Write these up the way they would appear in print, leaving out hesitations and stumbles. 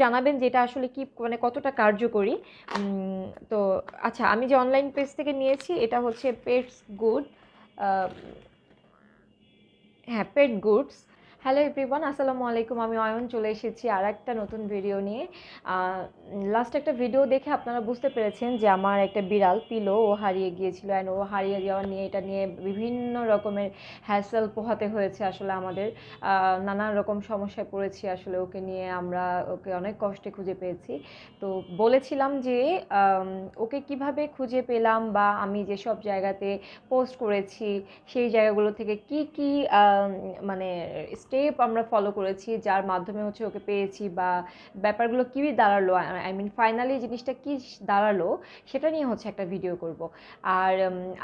জানাবেন যে এটা আসলে কি মানে কতটা কার্যকরী। তো আচ্ছা, আমি যে অনলাইন পেজ থেকে নিয়েছি এটা হচ্ছে পেটস গুড। হ্যাঁ, পেট গুডস। হ্যালো এভরিওয়ান, আসসালামু আলাইকুম। আমি অয়ন চলে এসেছি আর একটা নতুন ভিডিও নিয়ে। লাস্ট একটা ভিডিও দেখে আপনারা বুঝতে পেরেছেন যে আমার একটা বিড়াল পিলো ও হারিয়ে গিয়েছিল, অ্যান্ড ও হারিয়ে যাওয়া নিয়ে এটা নিয়ে বিভিন্ন রকমের হ্যাসেল পোহাতে হয়েছে আসলে আমাদের। নানান রকম সমস্যায় পড়েছি আসলে ওকে নিয়ে, আমরা ওকে অনেক কষ্টে খুঁজে পেয়েছি। তো বলেছিলাম যে ওকে কিভাবে খুঁজে পেলাম বা আমি যেসব জায়গাতে পোস্ট করেছি সেই জায়গাগুলো থেকে কি কি মানে স্টেপ আমরা ফলো করেছি যার মাধ্যমে হচ্ছে ওকে পেয়েছি, বা ব্যাপারগুলো কী দাঁড়ালো, আই মিন ফাইনালি জিনিসটা কি দাঁড়ালো, সেটা নিয়ে হচ্ছে একটা ভিডিও করব। আর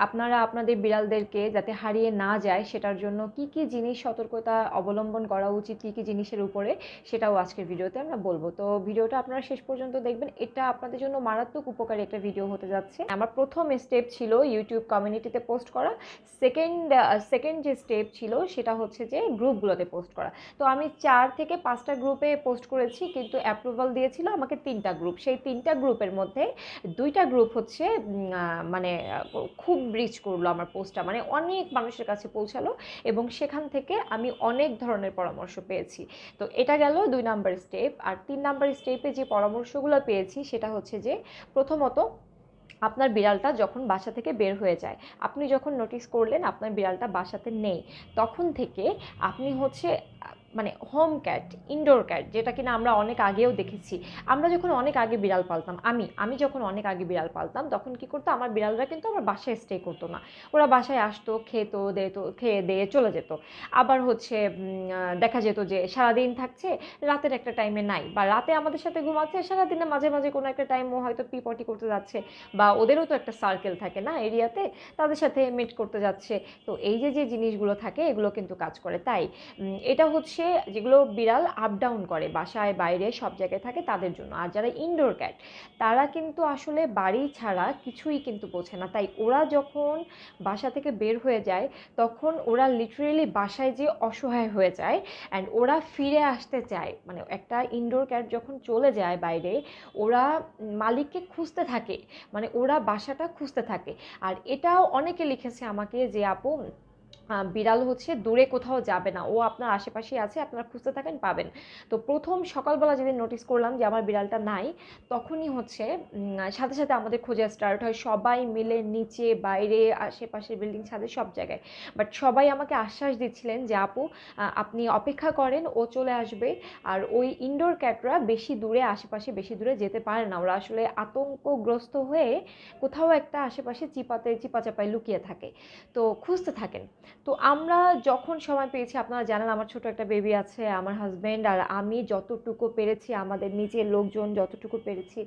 আপনারা আপনাদের বিড়ালদেরকে যাতে হারিয়ে না যায় সেটার জন্য কি কি জিনিস সতর্কতা অবলম্বন করা উচিত, কি কি জিনিসের উপরে, সেটাও আজকের ভিডিওতে আমরা বলবো। তো ভিডিওটা আপনারা শেষ পর্যন্ত দেখবেন, এটা আপনাদের জন্য মারাত্মক উপকারী একটা ভিডিও হতে যাচ্ছে। আমার প্রথম স্টেপ ছিল ইউটিউব কমিউনিটিতে পোস্ট করা। সেকেন্ড যে স্টেপ ছিল সেটা হচ্ছে যে গ্রুপগুলোতে পোস্ট করা। তো আমি 4 থেকে 5টা গ্রুপে পোস্ট করেছি, কিন্তু অ্যাপ্রুভাল দিয়েছিল আমাকে 3টা গ্রুপ। সেই 3টা গ্রুপের মধ্যে 2টা গ্রুপ হচ্ছে মানে খুব রিচ করলো আমার পোস্টটা, মানে অনেক মানুষের কাছে পৌঁছালো, এবং সেখান থেকে আমি অনেক ধরনের পরামর্শ পেয়েছি। তো এটা গেল 2 নাম্বার স্টেপ। আর 3 নাম্বার স্টেপে যে পরামর্শগুলো পেয়েছি সেটা হচ্ছে যে প্রথমত, আপনার বিড়ালটা যখন বাসা থেকে বের হয়ে যায়, আপনি যখন নোটিস করলেন আপনার বিড়ালটা বাসাতে নেই, তখন থেকে আপনি হচ্ছে মানে হোম ক্যাট, ইনডোর ক্যাট, যেটা কিনা আমরা অনেক আগেও দেখেছি। আমরা যখন অনেক আগে বিড়াল পালতাম, আমি যখন অনেক আগে বিড়াল পালতাম, তখন কি করতো, আমার বিড়ালরা কিন্তু আমার বাসায় স্টে করতো না। ওরা বাসায় আসতো, খেতো দিত, খেয়ে দিয়ে চলে যেত। আবার হচ্ছে দেখা যেত যে সারাদিন থাকছে, রাতের একটা টাইমে নাই, বা রাতে আমাদের সাথে ঘুমাচ্ছে, সারাদিনে মাঝে মাঝে কোনো একটা টাইম ও হয়তো পি পটি করতে যাচ্ছে, বা ওদেরও তো একটা সার্কেল থাকে না এরিয়াতে, তাদের সাথে মিট করতে যাচ্ছে। তো এই যে যে জিনিসগুলো থাকে এগুলো কিন্তু কাজ করে। তাই এটা হচ্ছে যেগুলো বিড়াল আপ ডাউন করে বাসায় বাইরে সব জায়গায় থাকে তাদের জন্য। আর যারা ইনডোর ক্যাট, তারা কিন্তু আসলে বাড়ি ছাড়া কিছুই কিন্তু বোঝে না। তাই ওরা যখন বাসা থেকে বের হয়ে যায়, তখন ওরা লিটারেলি বাসায় যে অসহায় হয়ে যায়, অ্যান্ড ওরা ফিরে আসতে চায়। মানে একটা ইনডোর ক্যাট যখন চলে যায় বাইরে, ওরা মালিককে খুঁজতে থাকে, মানে ওরা বাসাটা খুঁজতে থাকে। আর এটাও অনেকে লিখেছে আমাকে যে আপু, বিড়াল হচ্ছে দূরে কোথাও যাবে না, ও আপনার আশেপাশেই আছে, আপনারা খুঁজতে থাকেন, পাবেন। তো প্রথম সকালবেলা যেদিন নোটিস করলাম যে আমার বিড়ালটা নাই, তখনই হচ্ছে সাথে সাথে আমাদের খোঁজা স্টার্ট হয়, সবাই মিলে, নিচে বাইরে আশেপাশে বিল্ডিং ছাদে সব জায়গায়। বাট সবাই আমাকে আশ্বাস দিচ্ছিলেন যে আপু, আপনি অপেক্ষা করেন, ও চলে আসবে। আর ওই ইনডোর ক্যাটরা বেশি দূরে, আশেপাশে বেশি দূরে যেতে পারে না, ওরা আসলে আতঙ্কগ্রস্ত হয়ে কোথাও একটা আশেপাশে চিপাচাপায় লুকিয়ে থাকে। তো খুঁজতে থাকেন। তো আমরা যখন সময় পেয়েছি, আপনারা জানেন আমার ছোট একটা বেবি আছে, আমার হাজব্যান্ড আর আমি যতটুকু পেরেছি, আমাদের নিজের লোকজন যতটুকু পেরেছি,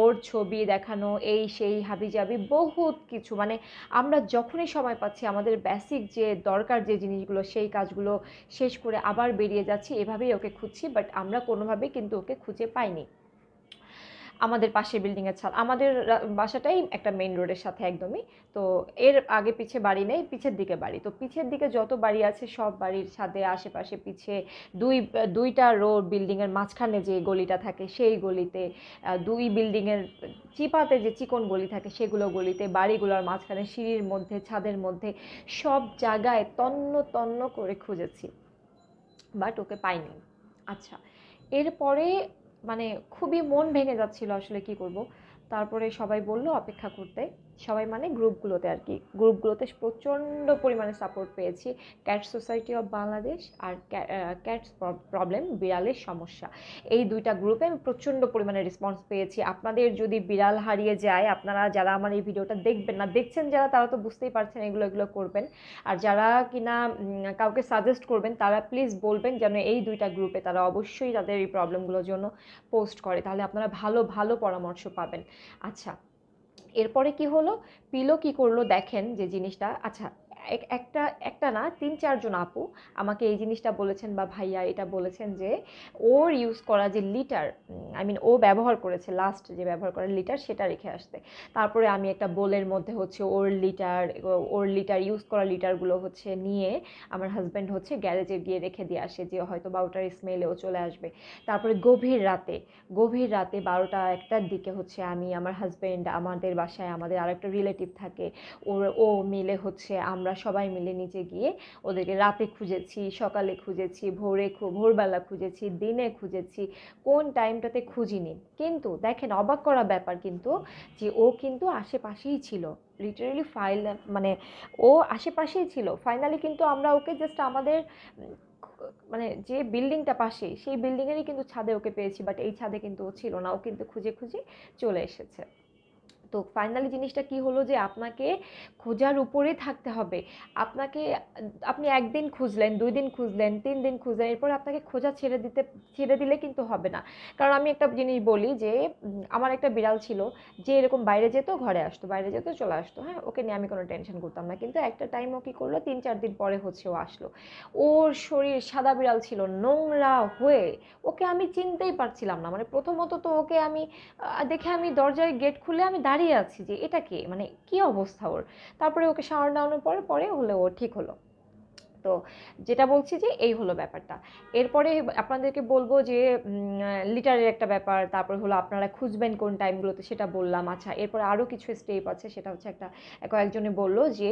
ওর ছবি দেখানো, এই সেই হাবিজাবি বহুত কিছু, মানে আমরা যখনই সময় পাচ্ছি আমাদের বেসিক যে দরকার যে জিনিসগুলো, সেই কাজগুলো শেষ করে আবার বেরিয়ে যাচ্ছি, এভাবেই ওকে খুঁজছি। বাট আমরা কোনোভাবেই কিন্তু ওকে খুঁজে পাইনি। আমাদের পাশের বিল্ডিংয়ের ছাদ, আমাদের বাসাটাই একটা মেইন রোডের সাথে একদমই। তো এর আগে পিছে বাড়ি নেই, পিছের দিকে বাড়ি। তো পিছের দিকে যত বাড়ি আছে সব বাড়ির ছাদে আশেপাশে পিছে দুইটা রোড, বিল্ডিংয়ের মাঝখানে যে গলিটা থাকে সেই গলিতে, দুই বিল্ডিংয়ের চিপাতে যে চিকন গলি থাকে সেগুলো গলিতে, বাড়িগুলোর মাঝখানে, সিঁড়ির মধ্যে, ছাদের মধ্যে, সব জায়গায় তন্ন তন্ন করে খুঁজেছি, বাট ওকে পাইনি। আচ্ছা, এরপরে মানে খুবই মন ভেঙে যাচ্ছিল আসলে কি করব। তারপরে সবাই বলল অপেক্ষা করতে, সবাই মানে গ্রুপগুলোতে আর কি, গ্রুপগুলোতে প্রচণ্ড পরিমাণে সাপোর্ট পেয়েছি। ক্যাট সোসাইটি অফ বাংলাদেশ আর ক্যাটস প্রবলেম, বিড়ালের সমস্যা, এই 2টা গ্রুপে আমি প্রচণ্ড পরিমাণে রেসপন্স পেয়েছি। আপনাদের যদি বিড়াল হারিয়ে যায়, আপনারা যারা আমার এই ভিডিওটা দেখবেন না, দেখছেন যারা, তারা তো বুঝতেই পারছেন এগুলো এগুলো করবেন। আর যারা কিনা কাউকে সাজেস্ট করবেন, তারা প্লিজ বলবেন যেন এই 2টা গ্রুপে তারা অবশ্যই তাদের এই প্রবলেমগুলোর জন্য পোস্ট করে, তাহলে আপনারা ভালো ভালো পরামর্শ পাবেন। আচ্ছা, এরপরে কি হলো, পিলো কি করলো দেখেন যে জিনিসটা। আচ্ছা, একটা একটা না ৩-৪ জন আপু আমাকে এই জিনিসটা বলেছেন বা ভাইয়া এটা বলেছেন যে ওর ইউজ করা যে লিটার, আই মিন ও ব্যবহার করেছে লাস্ট যে ব্যবহার করা লিটার সেটা রেখে আসতে। তারপরে আমি একটা বোলের মধ্যে হচ্ছে ওর লিটার ইউজ করা লিটারগুলো হচ্ছে নিয়ে আমার হাজব্যান্ড হচ্ছে গ্যারেজে গিয়ে রেখে দিয়ে আসে যে হয়তো বা ওটার স্মেলেও চলে আসবে। তারপরে গভীর রাতে 12টা-1টার দিকে হচ্ছে আমি, আমার হাজব্যান্ড, আমাদের বাসায় আমাদের আরেকটা রিলেটিভ থাকে, ও মিলে হচ্ছে আমরা সবাই মিলে নিচে গিয়ে ওদেরকে রাতে খুঁজেছি, সকালে খুঁজেছি, ভোরবেলা খুঁজেছি, দিনে খুঁজেছি, কোন টাইমটাতে খুঁজিনি। কিন্তু দেখেন অবাক করা ব্যাপার কিন্তু, যে ও কিন্তু আশেপাশেই ছিল, লিটারেলি মানে ও আশেপাশেই ছিল। ফাইনালি কিন্তু আমরা ওকে জাস্ট আমাদের মানে যে বিল্ডিংটা পাশে সেই বিল্ডিংয়েরই কিন্তু ছাদে ওকে পেয়েছি, বাট এই ছাদে কিন্তু ও ছিল না, ও কিন্তু খুঁজে খুঁজে চলে এসেছে। তো ফাইনালি জিনিসটা কি হলো যে আপনাকে খোঁজার উপরে থাকতে হবে। আপনাকে আপনি 1 দিন খুঁজলেন, 2 দিন খুঁজলেন, 3 দিন খুঁজলেন, এরপর আপনাকে খোঁজা ছেড়ে দিলে কিন্তু হবে না। কারণ আমি একটা জিনিস বলি যে আমার একটা বিড়াল ছিল যে এরকম বাইরে যেত ঘরে আসতো, বাইরে যেত চলে আসতো, হ্যাঁ, ওকে নিয়ে আমি কোনো টেনশন করতাম না। কিন্তু একটা টাইম ও কী করলো, 3-4 দিন পরে হচ্ছে ও আসলো। ওর শরীর সাদা বিড়াল ছিল, নোংরা হয়ে, ওকে আমি চিনতেই পারছিলাম না। মানে প্রথমত তো ওকে আমি দেখে আমি দরজায় গেট খুলে আমি দাঁড়িয়ে আছি যে এটা কে, মানে কি অবস্থা ওর। তারপরে ওকে শাওয়ার দেওয়ানোর পরে হলে ও ঠিক হলো। তো যেটা বলছি যে এই হলো ব্যাপারটা। এরপরে আপনাদেরকে বলবো যে লিটারের একটা ব্যাপার, তারপর হলো আপনারা খুঁজবেন কোন টাইমগুলোতে সেটা বললাম। আচ্ছা, এরপরে আরও কিছু স্টেপ আছে, সেটা হচ্ছে কয়েকজনে বললো যে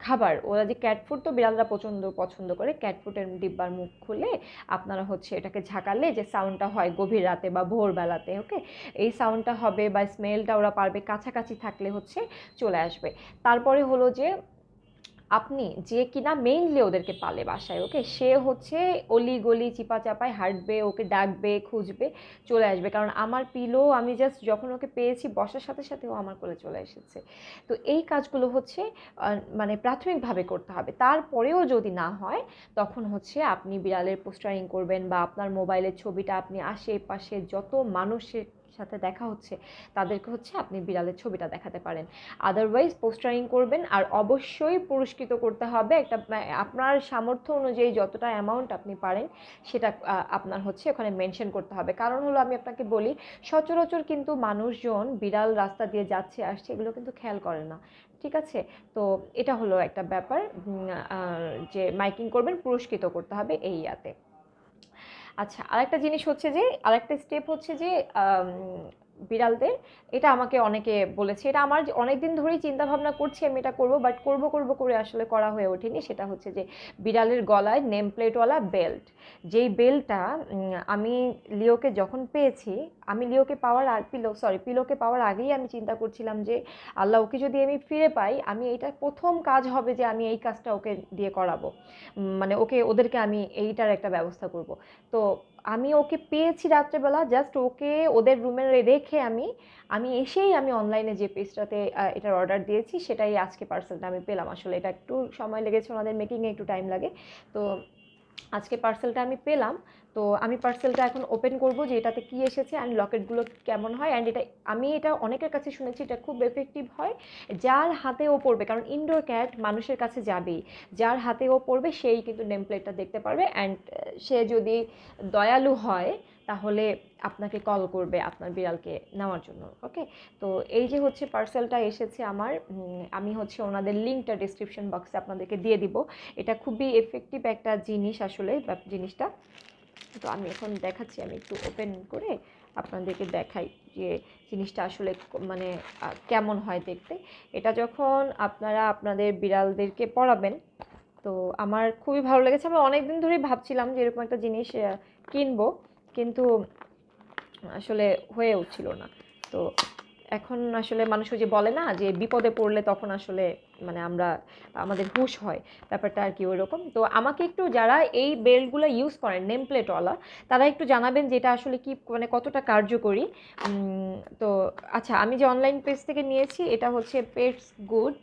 খাবার, ওরা যে ক্যাট ফুড তো বিড়ালরা পছন্দ করে, ক্যাট ফুডের ডিব্বার মুখ খুলে আপনারা হচ্ছে এটাকে ঝাঁকালে যে সাউন্ডটা হয় গভীর রাতে বা ভোরবেলাতে, ওকে, এই সাউন্ডটা হবে বা স্মেলটা ওরা পারবে, কাছাকাছি থাকলে হচ্ছে চলে আসবে। তারপরে হলো যে আপনি যে কিনা মেইনলি ওদেরকে পালে বাসায়, ওকে, সে হচ্ছে অলি গলি চিপা চাপায় হাঁটবে, ওকে ডাকবে, খুঁজবে, চলে আসবে। কারণ আমার পিলো আমি জাস্ট যখন ওকে পেয়েছি বসার সাথে সাথে ও আমার কোলে চলে এসেছে। তো এই কাজগুলো হচ্ছে মানে প্রাথমিকভাবে করতে হবে। তারপরেও যদি না হয় তখন হচ্ছে আপনি বিড়ালের পোস্টারিং করবেন, বা আপনার মোবাইলের ছবিটা আপনি আশেপাশে যত মানুষের সাথে দেখা হচ্ছে তাদেরকে হচ্ছে আপনি বিড়ালের ছবিটা দেখাতে পারেন। আদারওয়াইজ পোস্টারিং করবেন, আর অবশ্যই পুরস্কৃত করতে হবে একটা, আপনার সামর্থ্য অনুযায়ী যতটা অ্যামাউন্ট আপনি পারেন সেটা আপনার হচ্ছে ওখানে মেনশন করতে হবে। কারণ হলো আমি আপনাকে বলি, সচরাচর কিন্তু মানুষজন বিড়াল রাস্তা দিয়ে যাচ্ছে আসছে এগুলো কিন্তু খেয়াল করে না, ঠিক আছে? তো এটা হলো একটা ব্যাপার, যে মাইকিং করবেন, পুরস্কৃত করতে হবে এই ইয়াতে। আচ্ছা, আরেকটা জিনিস হচ্ছে যে, আরেকটা স্টেপ হচ্ছে যে বিড়ালদের, এটা আমাকে অনেকে বলেছে, এটা আমার অনেক দিন ধরেই চিন্তা ভাবনা করছি আমি এটা করব, বাট করব করে আসলে করা হয়ে ওঠেনি। সেটা হচ্ছে যে বিড়ালের গলায় নেম প্লেটওয়ালা বেল্ট, যেই বেল্টটা আমি লিওকে যখন পেয়েছি, আমি লিওকে পাওয়ার পিলোকে পাওয়ার আগেই আমি চিন্তা করছিলাম যে আল্লাহ, ওকে যদি আমি ফিরে পাই, আমি এইটা প্রথম কাজ হবে যে আমি এই কাজটা ওকে দিয়ে করাবো, মানে ওদেরকে আমি এইটার একটা ব্যবস্থা করব। তো আমি ওকে পেয়েছি রাত্রেবেলা, জাস্ট ওকে ওদের রুমে রেখে আমি এসেই আমি অনলাইনে যে পেজটাতে এটার অর্ডার দিয়েছি সেটাই আজকে পার্সেলটা আমি পেলাম। আসলে এটা একটু সময় লেগেছে, ওনাদের মেকিংয়ে একটু টাইম লাগে। তো আজকে পার্সেলটা আমি পেলাম। তো আমি পার্সেলটা এখন ওপেন করব যে এটাতে কী এসেছে অ্যান্ড লকেটগুলো কেমন হয়। অ্যান্ড এটা অনেকের কাছে শুনেছি এটা খুব এফেক্টিভ হয় যার হাতে ও পড়বে, কারণ ইনডোর ক্যাট মানুষের কাছে যাবেই, যার হাতে ও পড়বে সেই কিন্তু নেম প্লেটটা দেখতে পারবে। অ্যান্ড সে যদি দয়ালু হয় তাহলে আপনাকে কল করবে আপনার বিড়ালকে নেওয়ার জন্য, ওকে। তো এই যে হচ্ছে পার্সেলটা এসেছে আমার, আমি হচ্ছে ওনাদের লিঙ্কটা ডিসক্রিপশন বক্সে আপনাদেরকে দিয়ে দিব। এটা খুবই এফেক্টিভ একটা জিনিস আসলে জিনিসটা। তো আমি এখন দেখাচ্ছি, আমি একটু ওপেন করে আপনাদেরকে দেখাই যে জিনিসটা আসলে মানে কেমন হয় দেখতে। এটা যখন আপনারা আপনাদের বিড়ালদেরকে পড়াবেন, তো আমার খুবই ভালো লেগেছে। আমি অনেক দিন ধরেই ভাবছিলাম যে এরকম একটা জিনিস কিনবো, কিন্তু আসলে হয়ে উঠছিল না। তো এখন আসলে মানুষ ওই যে বলে না যে বিপদে পড়লে তখন আসলে মানে আমাদের হুঁশ হয়, ব্যাপারটা আর কি ওইরকম। তো আমাকে একটু যারা এই বেল্টগুলো ইউজ করেন নেম প্লেটওয়ালা, তারা একটু জানাবেন যে এটা আসলে কি মানে কতটা কার্যকরী। তো আচ্ছা, আমি যে অনলাইন পেজ থেকে নিয়েছি এটা হচ্ছে পেটস গুড,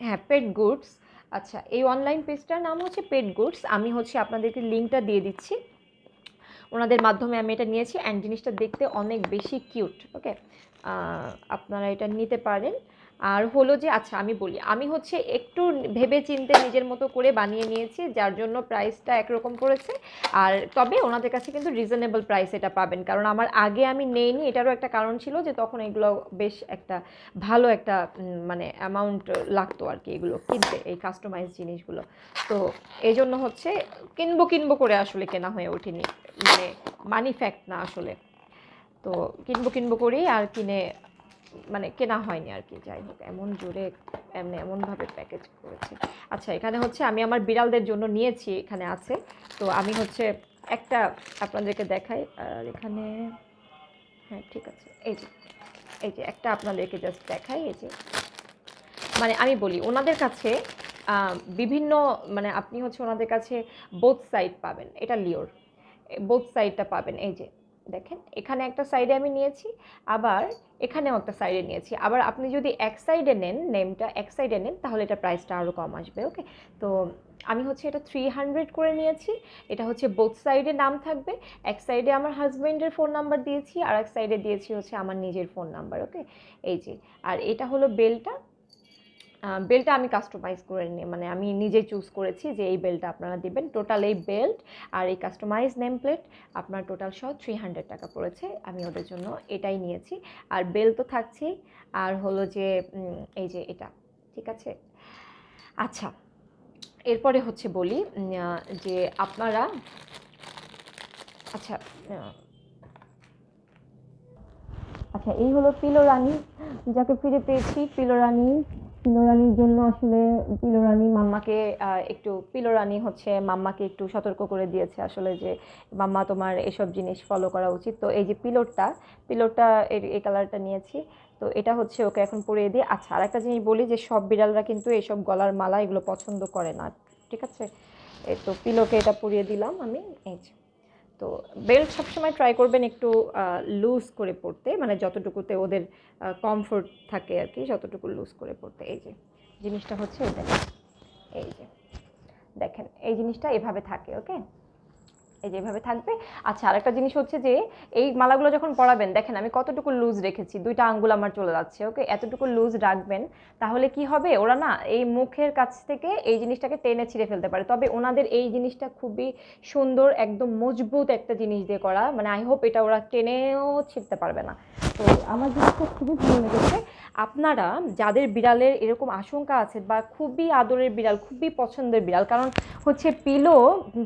হ্যাঁ, পেট গুডস। আচ্ছা, এই অনলাইন পেজটার নাম হচ্ছে পেট গুডস। আমি হচ্ছে আপনাদেরকে লিঙ্কটা দিয়ে দিচ্ছি, ওনাদের মাধ্যমে আমি এটা নিয়েছি। অ্যান্ড জিনিসটা দেখতে অনেক বেশি কিউট, ওকে, আপনারা এটা নিতে পারেন। আর হলো যে আচ্ছা আমি বলি, আমি হচ্ছে একটু ভেবে চিন্তে নিজের মতো করে বানিয়ে নিয়েছি, যার জন্য প্রাইসটা একরকম পড়েছে। আর তবে ওনাদের কাছে কিন্তু রিজনেবল প্রাইস এটা পাবেন, কারণ আমার আগে আমি নেইনি, এটারও একটা কারণ ছিল যে তখন এগুলো বেশ একটা ভালো একটা মানে অ্যামাউন্ট লাগতো আর কি এগুলো কিনতে, এই কাস্টমাইজ জিনিসগুলো। তো এই জন্য হচ্ছে কিনবো কিনবো করে আসলে কেনা হয়ে ওঠেনি, মানে মানি ফ্যাক্ট না আসলে। তো কিনবো কিনবো করেই আর কিনে মানে কেনা হয়নি আর কি। যাই হোক, এমন জোরে এমনভাবে প্যাকেজ করেছে। আচ্ছা, এখানে হচ্ছে আমি আমার বিড়ালদের জন্য নিয়েছি, এখানে আছে। তো আমি হচ্ছে একটা আপনাদেরকে দেখাই। আর এখানে হ্যাঁ ঠিক আছে, এই যে একটা আপনাদেরকে জাস্ট দেখাই। এই যে মানে আমি বলি ওনাদের কাছে বিভিন্ন মানে আপনি হচ্ছে ওনাদের কাছে বোথ সাইড পাবেন, এটা লিওর বোথ সাইডটা পাবেন। এই যে দেখেন, এখানে একটা সাইডে আমি নিয়েছি, আবার এখানেও একটা সাইডে নিয়েছি। আবার আপনি যদি এক সাইডে নেন, নেমটা এক সাইডে নেন, তাহলে এটা প্রাইসটা আরও কম আসবে। ওকে, তো আমি হচ্ছে এটা 300 করে নিয়েছি। এটা হচ্ছে বোথ সাইডে নাম থাকবে, এক সাইডে আমার হাজব্যান্ডের ফোন নাম্বার দিয়েছি, আর এক সাইডে দিয়েছি হচ্ছে আমার নিজের ফোন নাম্বার। ওকে, এই যে, আর এটা হলো বেলটা। বেল্টটা আমি কাস্টমাইজ করে নিই, মানে আমি নিজে চুজ করেছি যে এই বেল্টটা আপনারা দিবেন। টোটাল এই বেল্ট আর এই কাস্টমাইজ নেম প্লেট আপনার টোটাল সহ 300 টাকা পড়েছে। আমি ওদের জন্য এটাই নিয়েছি। আর বেল তো থাকছেই, আর হলো যে এই যে এটা, ঠিক আছে। আচ্ছা, এরপরে হচ্ছে বলি যে আপনারা আচ্ছা আচ্ছা এই হলো পিলো রানী, যাকে ফিরে পেয়েছি। পিলো রানীর জন্য আসলে পিলো রানী মাম্মাকে একটু পিলো রানী হচ্ছে মাম্মাকে একটু সতর্ক করে দিয়েছে আসলে যে মাম্মা তোমার এসব জিনিস ফলো করা উচিত। তো এই যে পিলোরটা এই কালারটা নিয়েছি। তো এটা হচ্ছে ওকে এখন পরিয়ে দিই। আচ্ছা, আর একটা জিনিস বলি যে সব বিড়ালরা কিন্তু এসব গলার মালা এগুলো পছন্দ করে না, ঠিক আছে। এই তো পিলোকে এটা পরিয়ে দিলাম আমি। এই যে, তো বেল্ট সবসময় ট্রাই করবেন একটু লুজ করে পরতে, মানে যতটুকুতে ওদের কমফোর্ট থাকে আর কি, যতটুকু লুজ করে পরতে। এই যে জিনিসটা হচ্ছে এটা, এই যে দেখেন এই জিনিসটা এভাবে থাকে। ওকে, এই যে এভাবে থাকবে। আচ্ছা, আরেকটা জিনিস হচ্ছে যে এই মালাগুলো যখন পরাবেন, দেখেন আমি কতটুকু লুজ রেখেছি, 2টা আঙ্গুল আমার চলে যাচ্ছে। ওকে, এতটুকু লুজ রাখবেন, তাহলে কি হবে, ওরা না এই মুখের কাছ থেকে এই জিনিসটাকে টেনে ছিঁড়ে ফেলতে পারে। তবে ওনাদের এই জিনিসটা খুবই সুন্দর, একদম মজবুত একটা জিনিস দিয়ে করা, মানে আই হোপ এটা ওরা টেনেও ছিঁড়তে পারবে না। তো আমার জিনিসটা খুবই ভালো লেগেছে। আপনারা যাদের বিড়ালের এরকম আশঙ্কা আছে বা খুবই আদরের বিড়াল, খুবই পছন্দের বিড়াল, কারণ হচ্ছে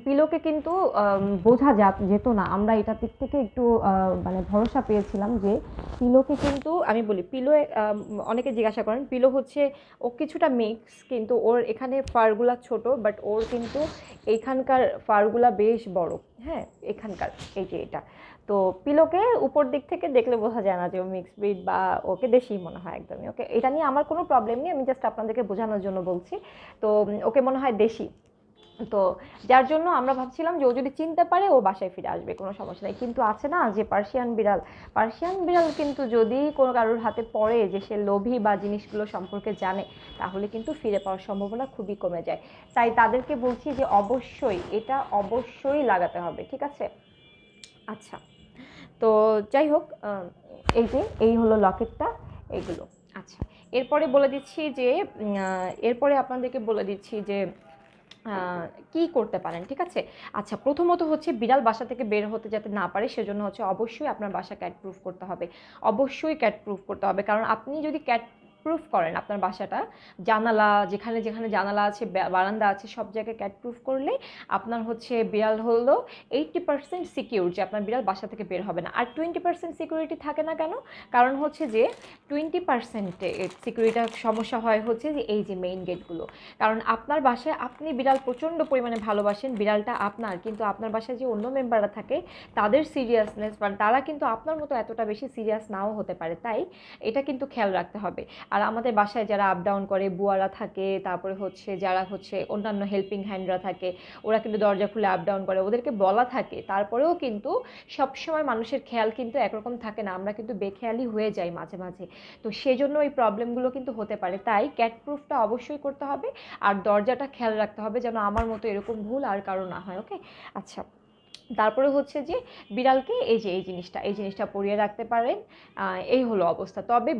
পিলোকে কিন্তু বোঝা যেত না, আমরা এটার দিক থেকে একটু মানে ভরসা পেয়েছিলাম যে পিলোকে কিন্তু আমি বলি পিলো অনেকে জিজ্ঞাসা করেন, পিলো হচ্ছে ও কিছুটা মিক্স, কিন্তু ওর এখানে ফারগুলা ছোট, বাট ওর কিন্তু এইখানকার ফারগুলা বেশ বড়। হ্যাঁ, এখানকার এই যে এটা, তো পিলোকে উপর দিক থেকে দেখলে বোঝা যায় না যে ও মিক্স ব্রিড বা ওকে দেশি মনে হয় একদমই। ওকে, এটা নিয়ে আমার কোনো প্রবলেম নেই, আমি জাস্ট আপনাদেরকে বোঝানোর জন্য বলছি। তো ওকে মনে হয় দেশি। তো যার জন্য আমরা ভাবছিলাম যে ও যদি চিনতে পারে ও বাসায় ফিরে আসবে, কোনো সমস্যা নেই। কিন্তু আছে না যে পার্সিয়ান বিড়াল কিন্তু যদি কোনো কারোর হাতে পড়ে যে সে লোভী বা জিনিসগুলো সম্পর্কে জানে, তাহলে কিন্তু ফিরে পাওয়ার সম্ভাবনা খুবই কমে যায়। তাই তাদেরকে বলছি যে এটা অবশ্যই লাগাতে হবে, ঠিক আছে। আচ্ছা, তো যাই হোক, এই হলো লকেটটা, এইগুলো। আচ্ছা, এরপরে বলে দিচ্ছি যে এরপরে আপনাদেরকে বলে দিচ্ছি যে কি করতে পারেন, ঠিক আছে। আচ্ছা, প্রথমত হচ্ছে বিড়াল বাসা থেকে বের হতে যাতে না পারে, সেজন্য হচ্ছে অবশ্যই আপনার বাসা ক্যাট প্রুফ করতে হবে। অবশ্যই ক্যাট প্রুফ করতে হবে, কারণ আপনি যদি ক্যাট প্রুফ করেন আপনার বাসাটা, জানালা যেখানে যেখানে জানালা আছে, বারান্দা আছে, সব জায়গায় ক্যাট প্রুফ করলে আপনার হচ্ছে বিড়াল হলো 80% সিকিউর যে আপনার বিড়াল বাসা থেকে বের হবে না। আর 20% সিকিউরিটি থাকে না কেন? কারণ হচ্ছে যে 20% সিকিউরিটির সমস্যা হয় হচ্ছে যে এই যে মেইন গেটগুলো। কারণ আপনার বাসায় আপনি বিড়াল প্রচণ্ড পরিমাণে ভালোবাসেন, বিড়ালটা আপনার, কিন্তু আপনার বাসায় যে অন্য মেম্বাররা থাকে তাদের সিরিয়াসনেস বা তারা কিন্তু আপনার মতো এতটা বেশি সিরিয়াস নাও হতে পারে। তাই এটা কিন্তু খেয়াল রাখতে হবে। আর আমাদের বাসায় যারা আপ ডাউন করে, বুয়ারা থাকে, তারপরে হচ্ছে যারা হচ্ছে অন্যান্য হেল্পিং হ্যান্ডরা থাকে, ওরা কিন্তু দরজা খুলে আপ ডাউন করে, ওদেরকে বলা থাকে, তারপরেও কিন্তু সবসময় মানুষের খেয়াল কিন্তু একরকম থাকে না, আমরা কিন্তু বেখেয়ালি হয়ে যাই মাঝে মাঝে। তো সেজন্য এই প্রবলেমগুলো কিন্তু হতে পারে। তাই ক্যাট প্রুফটা অবশ্যই করতে হবে, আর দরজাটা খেয়াল রাখতে হবে যেন আমার মতো এরকম ভুল আর কারো না হয়। ওকে, আচ্ছা, তারপরে হচ্ছে যে বিড়ালকে এই জিনিসটা পরিয়ে রাখতে পারেন। এই হলো অবস্থা। তবে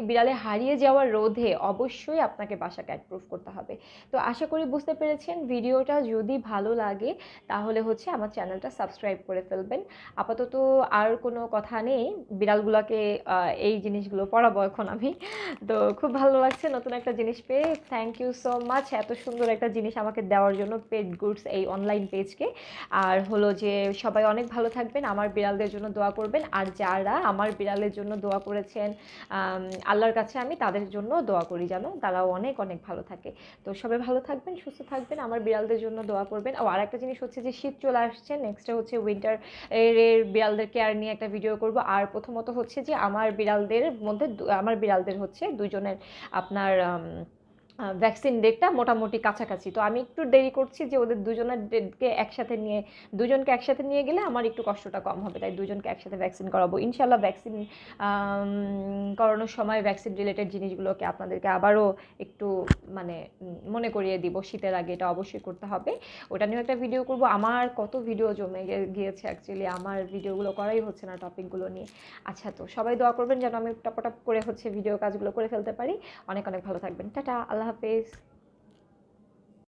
বিড়ালে হারিয়ে যাওয়ার রোধে অবশ্যই আপনাকে বাসা ক্যাট প্রুফ করতে হবে। তো আশা করি বুঝতে পেরেছেন। ভিডিওটা যদি ভালো লাগে তাহলে হচ্ছে আমার চ্যানেলটা সাবস্ক্রাইব করে ফেলবেন। আপাতত আর কোনো কথা নেই, বিড়ালগুলোকে এই জিনিসগুলো পড়াবো এখন আমি। তো খুব ভালো লাগছে নতুন একটা জিনিস পেয়ে। থ্যাংক ইউ সো মাচ এত সুন্দর একটা জিনিস আমাকে দেওয়ার জন্য পেট গুডস এই অনলাইন পেজকে। আর হলো যে সবাই অনেক ভালো থাকবেন, আমার বিড়ালদের জন্য দোয়া করবেন। আর যারা আমার বিড়ালের জন্য দোয়া করেছেন, আল্লাহর কাছে আমি তাদের জন্য দোয়া করি যেন তারাও অনেক অনেক ভালো থাকে। তো সবাই ভালো থাকবেন, সুস্থ থাকবেন, আমার বিড়ালদের জন্য দোয়া করবেন। ও আর একটা জিনিস হচ্ছে যে শীত চলে আসছে, নেক্সটে হচ্ছে উইন্টার এর বিড়ালদের কেয়ার নিয়ে একটা ভিডিও করব। আর প্রথমত হচ্ছে যে আমার বিড়ালদের হচ্ছে দুজনের আপনার ভ্যাকসিন ডেটটা মোটামুটি কাছাকাছি। তো আমি একটু দেরি করছি যে ওদের দুজনকে একসাথে নিয়ে গেলে আমার একটু কষ্টটা কম হবে, তাই দুজনকে একসাথে ভ্যাকসিন করাবো ইনশাল্লাহ। ভ্যাকসিন করানোর সময় ভ্যাকসিন রিলেটেড জিনিসগুলোকে আপনাদেরকে আবারও একটু মানে মনে করিয়ে দিব শীতের আগে, এটা অবশ্যই করতে হবে। ওটা নিয়েও একটা ভিডিও করব। আমার কত ভিডিও জমে গিয়েছে অ্যাকচুয়ালি, আমার ভিডিওগুলো করাই হচ্ছে না টপিকগুলো নিয়ে। আচ্ছা, তো সবাই দোয়া করবেন যেন আমি টপটপ করে হচ্ছে ভিডিও কাজগুলো করে ফেলতে পারি। অনেক অনেক ভালো থাকবেন। টাটা, আল্লাহ হাফেজ।